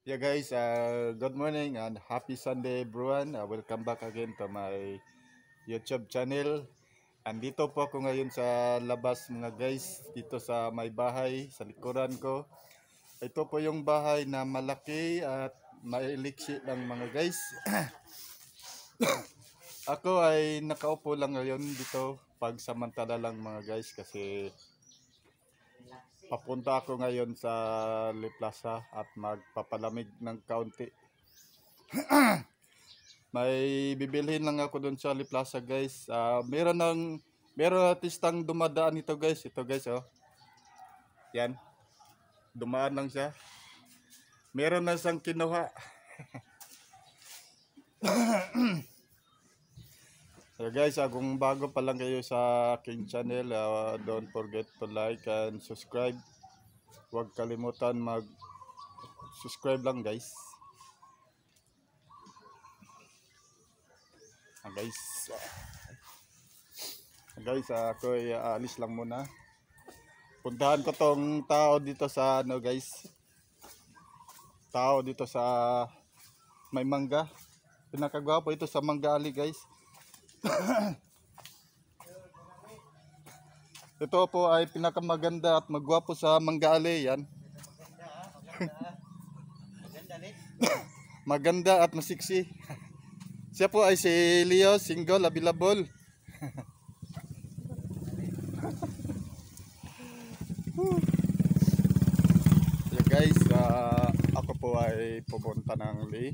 Yeah guys, good morning and happy Sunday everyone. Welcome back again to my YouTube channel. Andito po ako ngayon sa labas mga guys, dito sa may bahay, sa likuran ko. Ito po yung bahay na malaki at mailiksi ng mga guys. Ako ay nakaupo lang ngayon dito pagsamantala lang mga guys kasi papunta ako ngayon sa Liplaza at magpapalamig ng kaunti. May bibilhin lang ako doon sa Liplaza guys. Meron artistang dumadaan ito guys. Ito guys oh. Yan. Dumaan lang siya. Meron na siyang kinuha. So guys, kung bago pa lang kayo sa aking channel, don't forget to like and subscribe. Huwag kalimutan mag-subscribe lang guys. Guys, ako ay aalis lang muna. Puntahan ko tong tao dito sa guys. Tao dito sa may mangga. Pinakagwapo ito sa Mangga Ali guys. Ito po ay pinakamaganda at magwapo sa Mangga Ali yan. Maganda at masiksi. Siya po ay si Leo, single, available. Yeah guys, ako po ay pupunta ng Lee.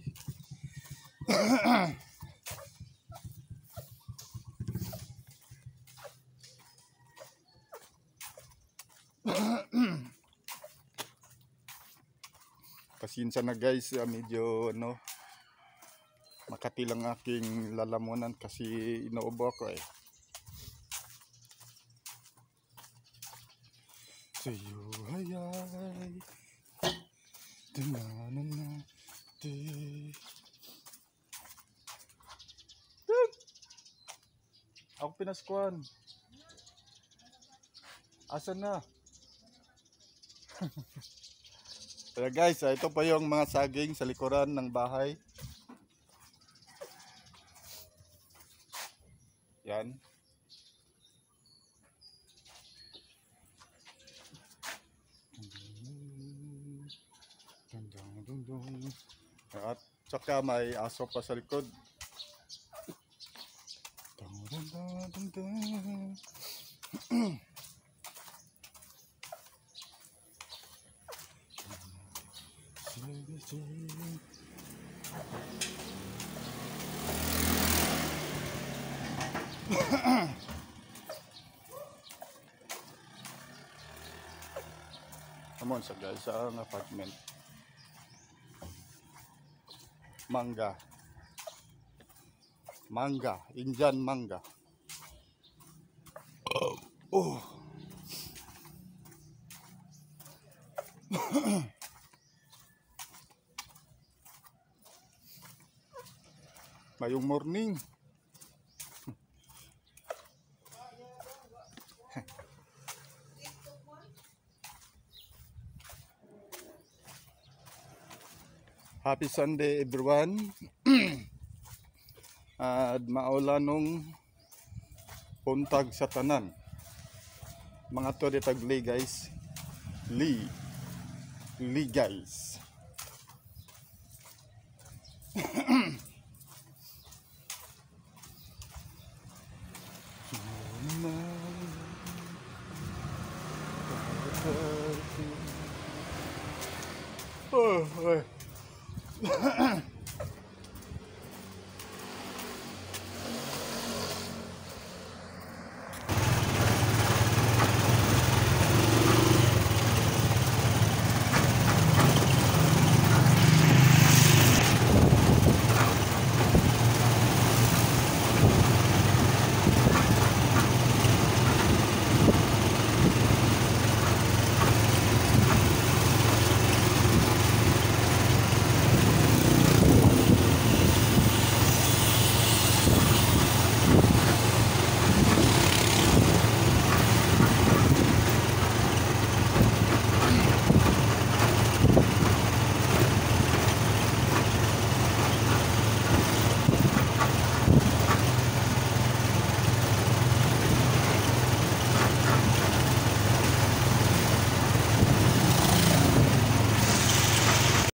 Pasensya na guys, medyo makati lang aking lalamunan kasi inuubo ako eh. Sa'yo hayay tingnan natin. Ako pinaskuhan. Asan na? Kaya guys, ito pa yung mga saging sa likuran ng bahay. Yan. At saka may aso pa sa likod. Come on sa guys, ang apartment. Mangga, Indian mangga. Oh. Mayong morning. Happy Sunday everyone. At maulanong puntag sa tanan. Mga to ditag Lee guys. Lee guys. Oh,